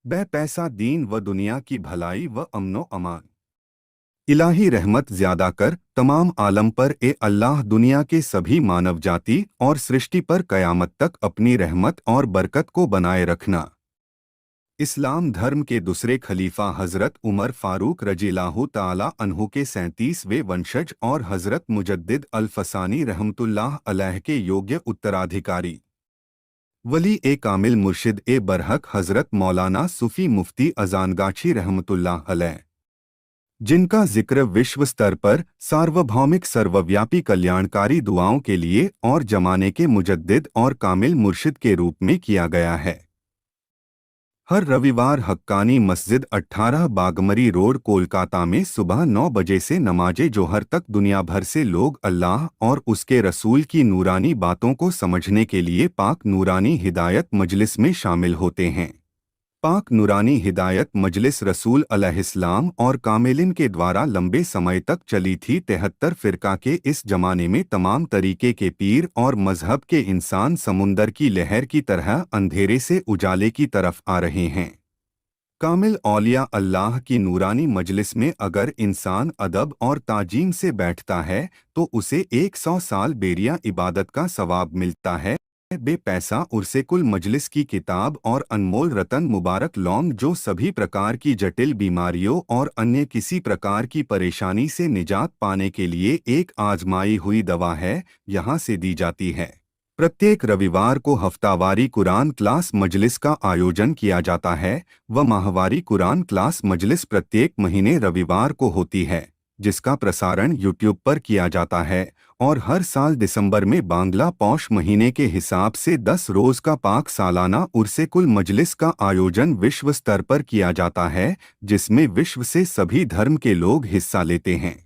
वह पैसा दीन व दुनिया की भलाई व अमनो अमान। इलाही रहमत ज्यादा कर तमाम आलम पर ए अल्लाह दुनिया के सभी मानव जाति और सृष्टि पर कयामत तक अपनी रहमत और बरकत को बनाए रखना। इस्लाम धर्म के दूसरे खलीफा हज़रत उमर फारूक रज़ियल्लाहु ताला अन्हु के 37वें वंशज और हज़रत मुजद्दिद अल-फसानी रहमतुल्लाह अलैह के योग्य उत्तराधिकारी वली ए कामिल मुर्शिद ए बरहक हज़रत मौलाना सूफ़ी मुफ्ती अज़ानगाछी रहमतुल्लाह अलैह, जिनका जिक्र विश्व स्तर पर सार्वभौमिक सर्वव्यापी कल्याणकारी दुआओं के लिए और जमाने के मुजद्दिद और कामिल मुर्शिद के रूप में किया गया है। हर रविवार हक्कानी मस्जिद 18 बागमरी रोड कोलकाता में सुबह 9 बजे से नमाजे जोहर तक दुनिया भर से लोग अल्लाह और उसके रसूल की नूरानी बातों को समझने के लिए पाक नूरानी हिदायत मजलिस में शामिल होते हैं। पाक नूरानी हिदायत मजलिस रसूल अलैहिस्सलाम और कामिलिन के द्वारा लंबे समय तक चली थी। 73 फिरका के इस जमाने में तमाम तरीके के पीर और मजहब के इंसान समुंदर की लहर की तरह अंधेरे से उजाले की तरफ आ रहे हैं। कामिल औलिया अल्लाह की नूरानी मजलिस में अगर इंसान अदब और ताजीम से बैठता है तो उसे 100 साल बेरिया इबादत का सवाब मिलता है। बे पैसा उर्से कुल मजलिस की किताब और अनमोल रतन मुबारक लौंग जो सभी प्रकार की जटिल बीमारियों और अन्य किसी प्रकार की परेशानी से निजात पाने के लिए एक आजमाई हुई दवा है, यहाँ से दी जाती है। प्रत्येक रविवार को हफ्तावारी कुरान क्लास मजलिस का आयोजन किया जाता है व माहवारी कुरान क्लास मजलिस प्रत्येक महीने रविवार को होती है, जिसका प्रसारण यूट्यूब पर किया जाता है। और हर साल दिसंबर में बांग्ला पौष महीने के हिसाब से 10 रोज का पाक सालाना उर्से कुल मजलिस का आयोजन विश्व स्तर पर किया जाता है, जिसमें विश्व से सभी धर्म के लोग हिस्सा लेते हैं।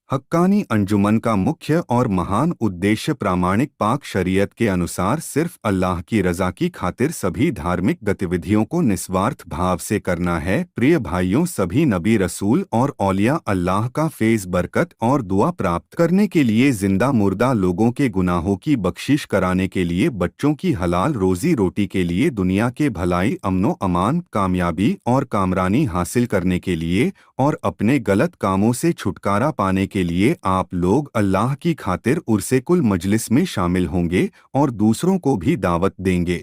हक्कानी अंजुमन का मुख्य और महान उद्देश्य प्रामाणिक पाक शरीयत के अनुसार सिर्फ अल्लाह की रज़ा की खातिर सभी धार्मिक गतिविधियों को निस्वार्थ भाव से करना है। प्रिय भाइयों, सभी नबी रसूल और औलिया अल्लाह का फैज़ बरकत और दुआ प्राप्त करने के लिए, जिंदा मुर्दा लोगों के गुनाहों की बख्शिश कराने के लिए, बच्चों की हलाल रोजी रोटी के लिए, दुनिया के भलाई अमनो अमान कामयाबी और कामरानी हासिल करने के लिए और अपने गलत कामों से छुटकारा पाने के लिए आप लोग अल्लाह की खातिर उर्से कुल मजलिस में शामिल होंगे और दूसरों को भी दावत देंगे।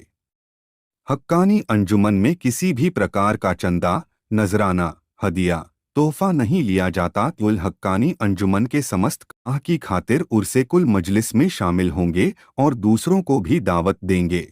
हक्कानी अंजुमन में किसी भी प्रकार का चंदा, नजराना, हदिया, तोहफा नहीं लिया जाता। कुल हक्कानी अंजुमन के समस्त काह की खातिर उर्से कुल मजलिस में शामिल होंगे और दूसरों को भी दावत देंगे।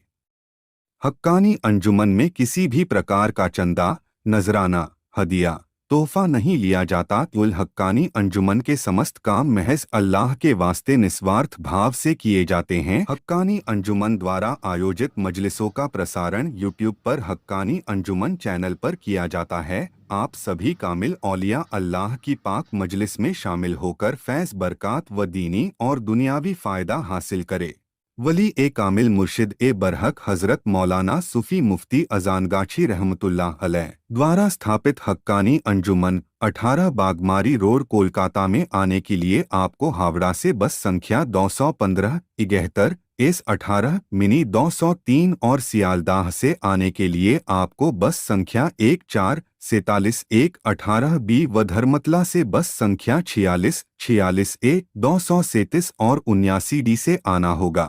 हक्कानी अंजुमन में किसी भी प्रकार का चंदा, नजराना, हदिया, तोहफा नहीं लिया जाता। कुल हक्कानी अंजुमन के समस्त काम महज अल्लाह के वास्ते निस्वार्थ भाव से किए जाते हैं। हक्कानी अंजुमन द्वारा आयोजित मजलिसों का प्रसारण यूट्यूब पर हक्कानी अंजुमन चैनल पर किया जाता है। आप सभी कामिल औलिया अल्लाह की पाक मजलिस में शामिल होकर फैज़ बरक़ात व दीनी और दुनियावी फ़ायदा हासिल करें। वली ए कामिल मुर्शिद ए बरहक हज़रत मौलाना सूफ़ी मुफ्ती अज़ानगाछी रहमतुल्लाह अलैह द्वारा स्थापित हक्कानी अंजुमन 18 बागमारी रोड कोलकाता में आने के लिए आपको हावड़ा से बस संख्या 215 71 S18 मिनी 203 और सियालदाह से आने के लिए आपको बस संख्या 1447 118 B व धर्मतला से बस संख्या 46 46 A 237 और 79 D से आना होगा।